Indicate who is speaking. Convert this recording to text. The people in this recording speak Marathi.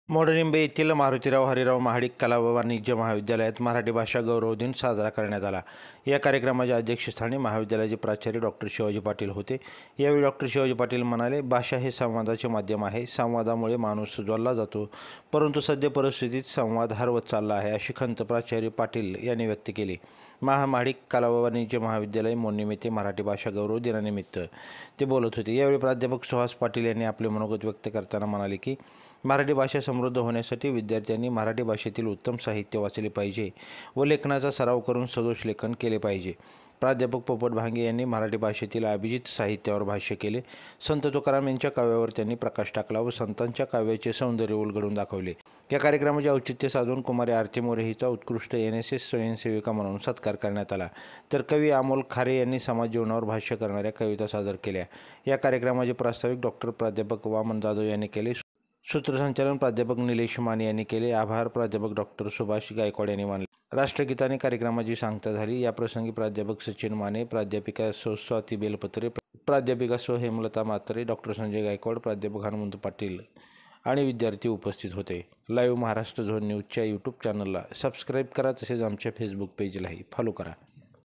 Speaker 1: मोडनिंबे येथील मारुतीराव हरिराव महाडिक कला व वाणिज्य महाविद्यालयात मराठी भाषा गौरव दिन साजरा करण्यात आला। या कार्यक्रमाच्या अध्यक्षस्थानी महाविद्यालयाचे प्राचार्य डॉक्टर शिवाजी पाटील होते। यावेळी डॉक्टर शिवाजी पाटील म्हणाले, भाषा हे संवादाचे माध्यम आहे। संवादामुळे माणूस जोडला जातो, परंतु सध्या परिस्थितीत संवाद हरवत चालला आहे, अशी खंत प्राचार्य पाटील यांनी व्यक्त केली। महाडिक कला व वाणिज्य महाविद्यालय मोडनीम येथे मराठी भाषा गौरव दिनानिमित्त ते बोलत होते। यावेळी प्राध्यापक सुहास पाटील यांनी आपले मनोगत व्यक्त करताना म्हणाले की मराठी भाषा समृद्ध होण्यासाठी विद्यार्थ्यांनी मराठी भाषेतील उत्तम साहित्य वाचले पाहिजे व लेखनाचा सराव करून सदोष लेखन केले पाहिजे। प्राध्यापक पोपट भांगे यांनी मराठी भाषेतील अभिजित साहित्यावर भाष्य केले। संत तुकाराम यांच्या काव्यावर त्यांनी प्रकाश टाकला व संतांच्या काव्याचे सौंदर्य उलगडून दाखवले। या कार्यक्रमाचे औचित्य साधून कुमारी आरती मोरे हिचा उत्कृष्ट NSS स्वयंसेविका म्हणून सत्कार करण्यात आला, तर कवी अमोल खारे यांनी समाज जीवनावर भाष्य करणाऱ्या कविता सादर केल्या। या कार्यक्रमाचे प्रास्ताविक डॉक्टर प्राध्यापक वामन जाधव यांनी केले। सूत्रसंचालन प्राध्यापक निलेश माने यांनी केले। आभार प्राध्यापक डॉक्टर सुभाष गायकवाड यांनी मानले। राष्ट्रगीताने कार्यक्रमाची सांगता झाली। या प्रसंगी प्राध्यापक सचिन माने, प्राध्यापिका स्वाती बेलपत्रे, प्राध्यापिका हेमलता म्हात्रे, डॉक्टर संजय गायकवाड, प्राध्यापक हनुमंत पाटील आणि विद्यार्थी उपस्थित होते। लाईव्ह महाराष्ट्र झोन न्यूजच्या यूट्यूब चॅनलला सबस्क्राईब करा, तसेच आमच्या फेसबुक पेजलाही फॉलो करा।